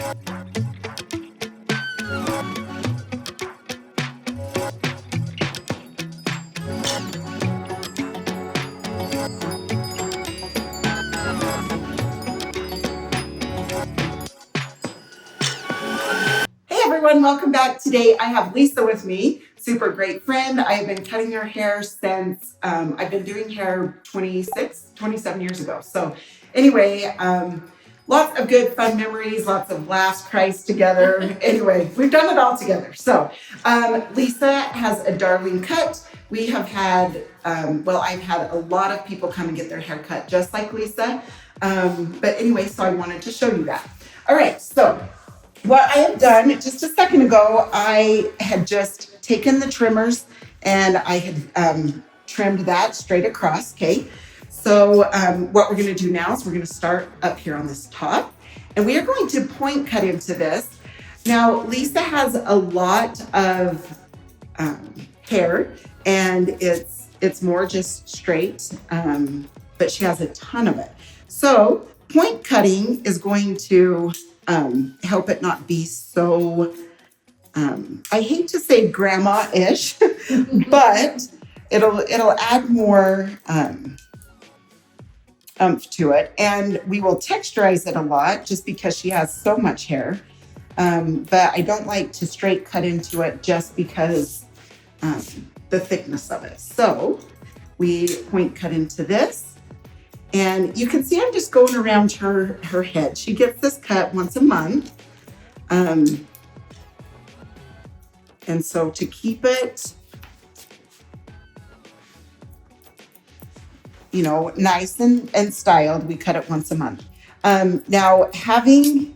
Everyone, welcome back. Today I have Lisa with me, super great friend. I've been cutting her hair since I've been doing hair 27 years ago. So anyway, lots of good fun memories, lots of laughs, cries together. Anyway, we've done it all together. So Lisa has a darling cut. We have had, I've had a lot of people come and get their hair cut just like Lisa. But anyway, so I wanted to show you that. All right, so what I have done just a second ago, I had just taken the trimmers and I had trimmed that straight across, okay? So what we're gonna do now is we're gonna start up here on this top and we are going to point cut into this. Now, Lisa has a lot of hair and it's more just straight, but she has a ton of it. So point cutting is going to help it not be so, I hate to say grandma-ish, but it'll add more oomph to it. And we will texturize it a lot just because she has so much hair. But I don't like to straight cut into it just because the thickness of it. So we point cut into this. And you can see I'm just going around her head. She gets this cut once a month. And so to keep it, you know, nice and styled, we cut it once a month. Now, having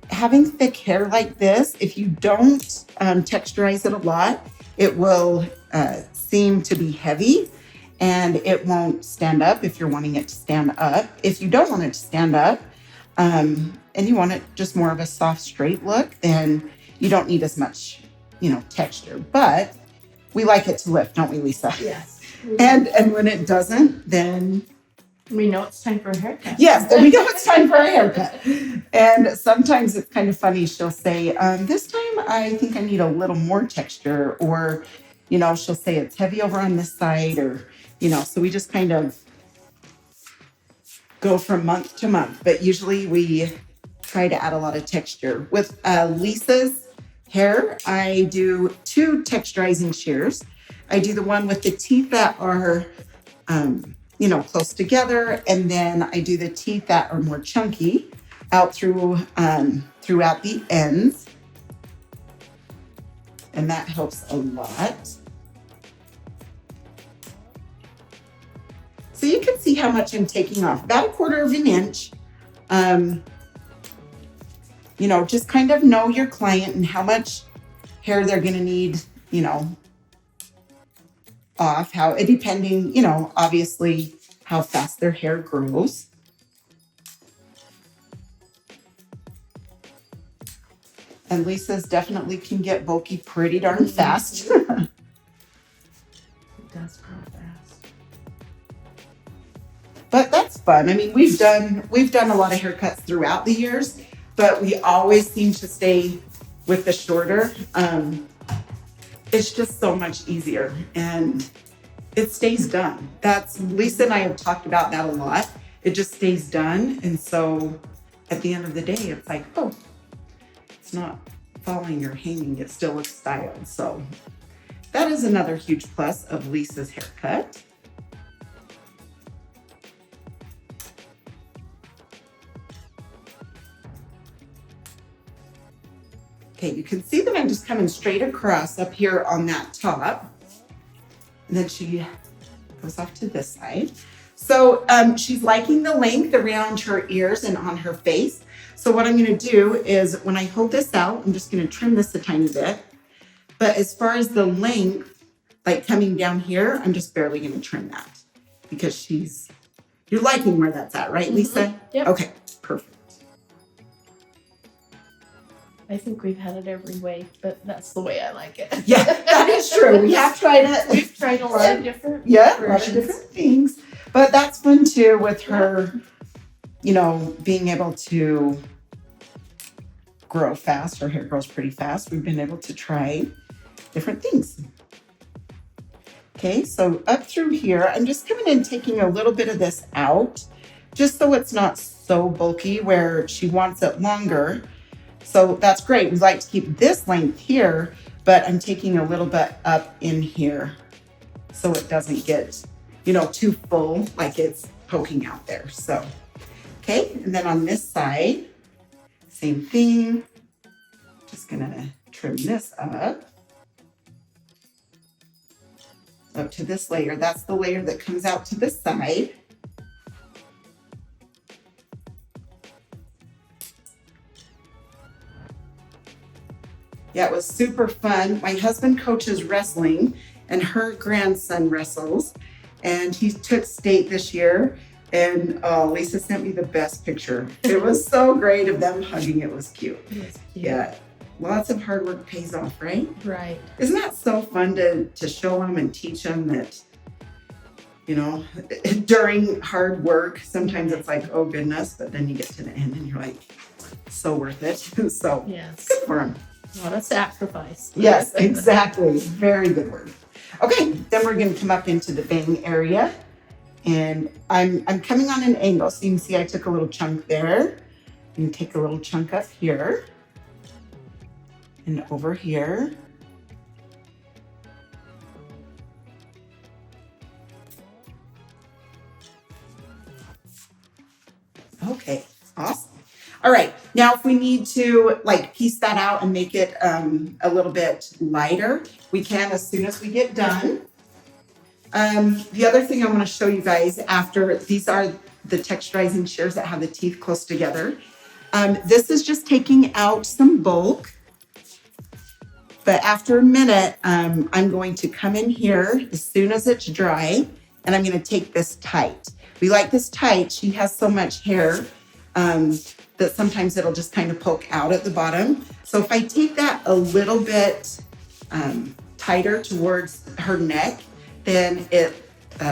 thick hair like this, if you don't texturize it a lot, it will seem to be heavy. And it won't stand up if you're wanting it to stand up. If you don't want it to stand up and you want it just more of a soft, straight look, then you don't need as much, you know, texture. But we like it to lift, don't we, Lisa? Yes. And when it doesn't, then we know it's time for a haircut. Yes, then we know it's time for a haircut. And sometimes it's kind of funny. She'll say, this time I think I need a little more texture, or, you know, she'll say it's heavy over on this side, or, you know, so we just kind of go from month to month, but usually we try to add a lot of texture. With Lisa's hair, I do 2 texturizing shears. I do the one with the teeth that are, you know, close together, and then I do the teeth that are more chunky out throughout the ends, and that helps a lot. So you can see how much I'm taking off, about 1/4 of an inch. You know, just kind of know your client and how much hair they're gonna need, you know, off, depending, you know, obviously how fast their hair grows. And Lisa's definitely can get bulky pretty darn fast. It does grow fast. But that's fun. I mean, we've done a lot of haircuts throughout the years, but we always seem to stay with the shorter. It's just so much easier and it stays done. Lisa and I have talked about that a lot. It just stays done. And so at the end of the day, it's like, oh, it's not falling or hanging. It still looks styled. So that is another huge plus of Lisa's haircut. Okay, you can see that I'm just coming straight across up here on that top. And then she goes off to this side. So she's liking the length around her ears and on her face. So what I'm gonna do is when I hold this out, I'm just gonna trim this a tiny bit. But as far as the length, like coming down here, I'm just barely gonna trim that because you're liking where that's at, right, Lisa? Mm-hmm. Yep. Okay, perfect. I think we've had it every way, but that's the way I like it. Yeah, that is true. We have tried it. We've tried a lot of different a lot of versions. different things. But that's fun too with her, you know, being able to grow fast. Her hair grows pretty fast. We've been able to try different things. Okay, so up through here, I'm just coming in taking a little bit of this out, just so it's not so bulky where she wants it longer. So that's great. We like to keep this length here, but I'm taking a little bit up in here so it doesn't get, too full, like it's poking out there. So, okay, and then on this side, same thing. Just gonna trim this up to this layer. That's the layer that comes out to this side. Yeah, it was super fun. My husband coaches wrestling and her grandson wrestles, and he took state this year. And Lisa sent me the best picture. It was so great of them hugging. It was cute. It was cute. Yeah, lots of hard work pays off, right? Right. Isn't that so fun to show them and teach them that, during hard work, sometimes it's like, oh goodness, but then you get to the end and you're like, so worth it. So Yes. good for them. A lot of sacrifice. Yes, exactly. Very good word. Okay, then we're going to come up into the bang area, and I'm coming on an angle. So you can see I took a little chunk there, and take a little chunk up here, and over here. Okay, awesome. All right, now if we need to piece that out and make it a little bit lighter, we can as soon as we get done. The other thing I want to show you guys after, these are the texturizing shears that have the teeth close together. This is just taking out some bulk, but after a minute, I'm going to come in here as soon as it's dry, and I'm going to take this tight. We like this tight. She has so much hair that sometimes it'll just kind of poke out at the bottom. So if I take that a little bit tighter towards her neck, then it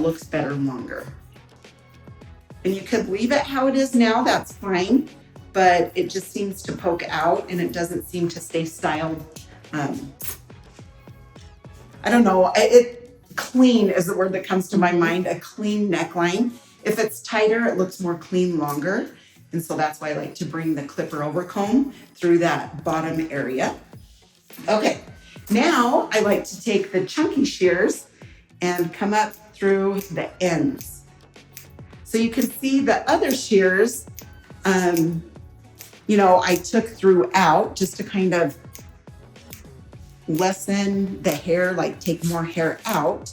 looks better and longer. And you could leave it how it is now, that's fine, but it just seems to poke out and it doesn't seem to stay styled. I don't know, clean is the word that comes to my mind, a clean neckline. If it's tighter, it looks more clean longer. And so that's why I like to bring the clipper over comb through that bottom area. Okay, now I like to take the chunky shears and come up through the ends. So you can see the other shears, I took throughout just to kind of lessen the hair, take more hair out.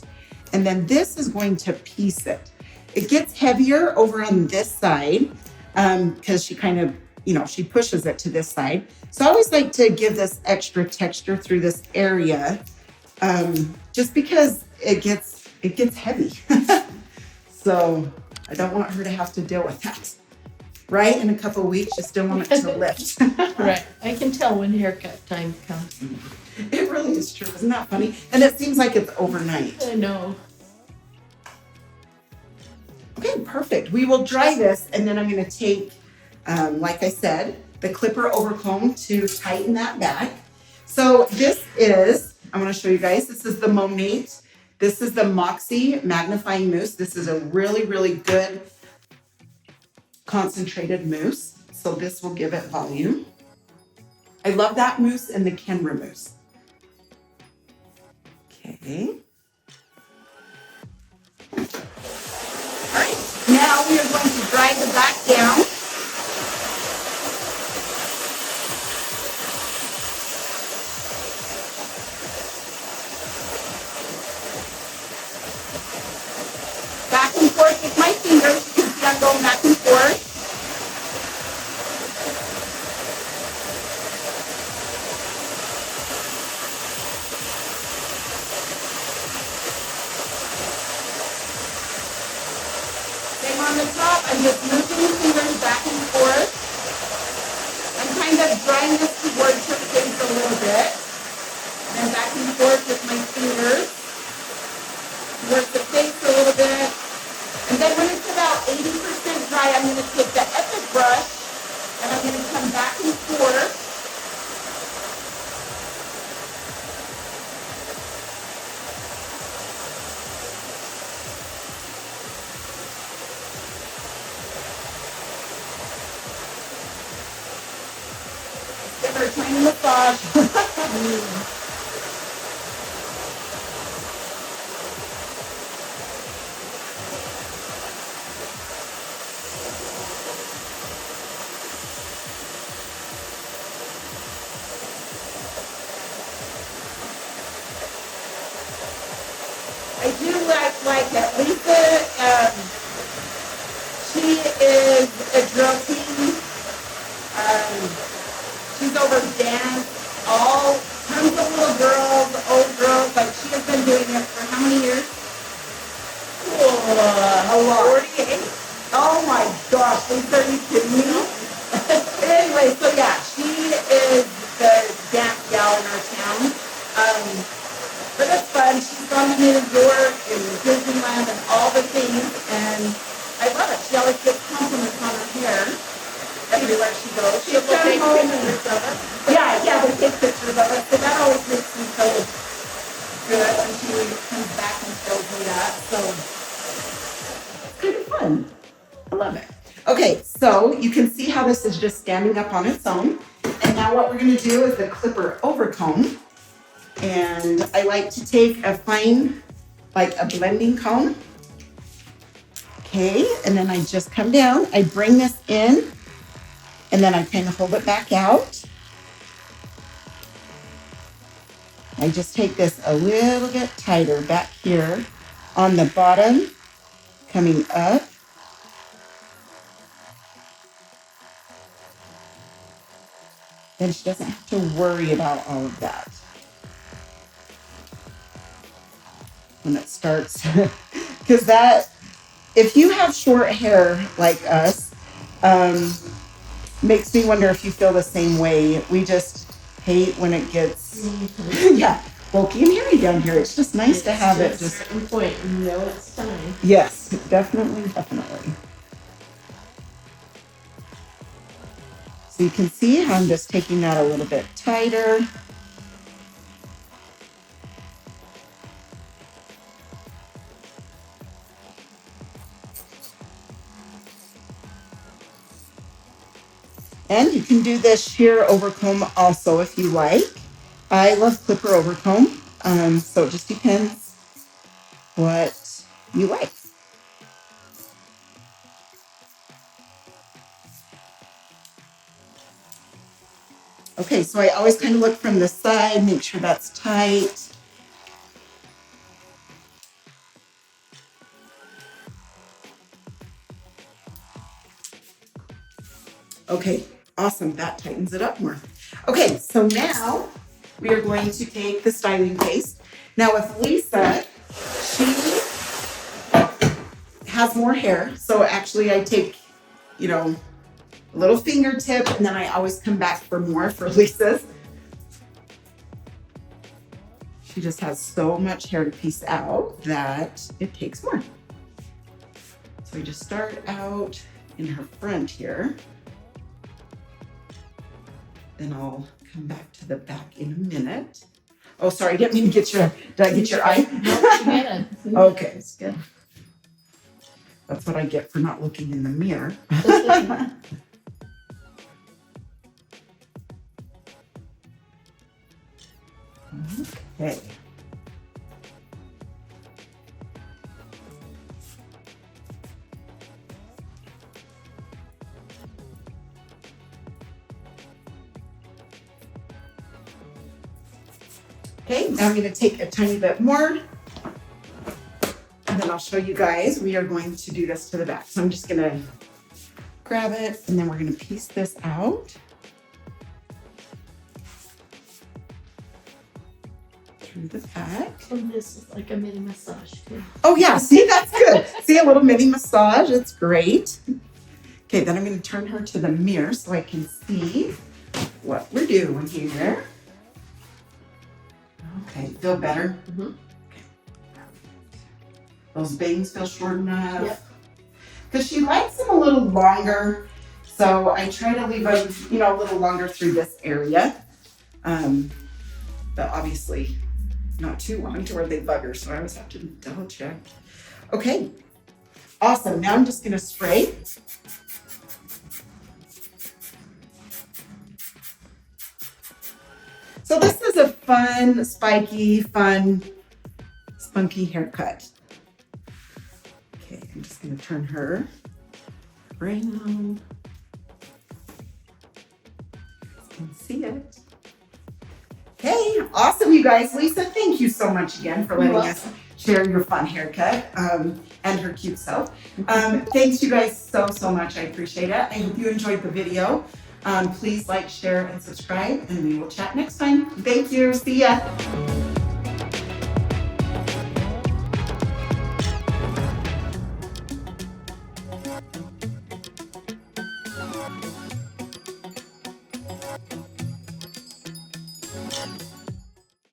And then this is going to piece it. It gets heavier over on this side because she kind of, she pushes it to this side. So I always like to give this extra texture through this area just because it gets heavy. So I don't want her to have to deal with that. Right? In a couple of weeks, you still want it to lift. Right. I can tell when haircut time comes. It really is true. Isn't that funny? And it seems like it's overnight. I know. Okay, perfect. We will dry this, and then I'm going to take, like I said, the clipper over comb to tighten that back. So this is, I'm going to show you guys, this is the Monate. This is the Moxie Magnifying Mousse. This is a really, really good concentrated mousse. So this will give it volume. I love that mousse and the Kenra Mousse. Okay. All right, now we are going to dry the back down. Back and forth with my fingers. You can see I'm going back and forth. Same on the top. I'm just moving the fingers back and forth. I'm kind of drawing this towards her face a little bit. And back and forth with my fingers. Work the face a little bit. And then when it's about 80% dry, I'm going to take the Epic brush and I'm going to come back and forth for a tiny massage. I do like that Lisa, she is a drill team. She's over dance, all tons of little girls, old girls. Like she has been doing it for how many years? A lot. 48. Oh my gosh, Lisa, are you kidding me? Anyway, so yeah, she is the dance gal in our town. But it's fun. She's gone to New York and Disneyland and all the things, and I love it. She always gets compliments on her hair everywhere she goes. She'll take pictures of it. Yeah, they take pictures of it. So that always makes me feel good when she comes back and shows me that. So it's kind of fun. I love it. Okay, so you can see how this is just standing up on its own. And now what we're going to do is the clipper overcomb. And I like to take a fine, like a blending comb. Okay, and then I just come down, I bring this in, and then I kind of hold it back out. I just take this a little bit tighter back here on the bottom, coming up. Then she doesn't have to worry about all of that. When it starts, because that, if you have short hair like us, makes me wonder if you feel the same way. We just hate when it gets, yeah, bulky and hairy down here. It's just nice to have it just. At a certain point, you know it's time. Yes, definitely. So you can see how I'm just taking that a little bit tighter. And you can do this shear overcomb also if you like. I love clipper overcomb, so it just depends what you like. Okay, so I always kind of look from the side, make sure that's tight. Okay, awesome. That tightens it up more. Okay, so now we are going to take the styling paste. Now with Lisa, she has more hair. So actually I take, a little fingertip and then I always come back for more for Lisa's. She just has so much hair to piece out that it takes more. So we just start out in her front here. Then I'll come back to the back in a minute. Oh, sorry, I didn't mean to get did I get your eye? No, Okay. It's good. That's what I get for not looking in the mirror. Okay. Okay, now I'm going to take a tiny bit more, and then I'll show you guys. We are going to do this to the back. So I'm just going to grab it, and then we're going to piece this out. Through the back. And this is like a mini massage too. Oh yeah, see, that's good. See, a little mini massage, it's great. Okay, then I'm going to turn her to the mirror so I can see what we're doing here. Okay, feel better? Mm-hmm. Okay. Those bangs feel short enough? Yep. Because she likes them a little longer, so I try to leave them, a little longer through this area. But obviously not too long to where they bug her, so I always have to double check. Okay, awesome. Now I'm just going to spray. a fun, spiky, fun, spunky haircut. Okay, I'm just gonna turn her around. You can see it. Okay, awesome, you guys. Lisa, thank you so much again for letting us share your fun haircut and her cute self. Thanks, you guys, so much. I appreciate it. I hope you enjoyed the video. Please like, share, and subscribe, and we will chat next time. Thank you. See ya.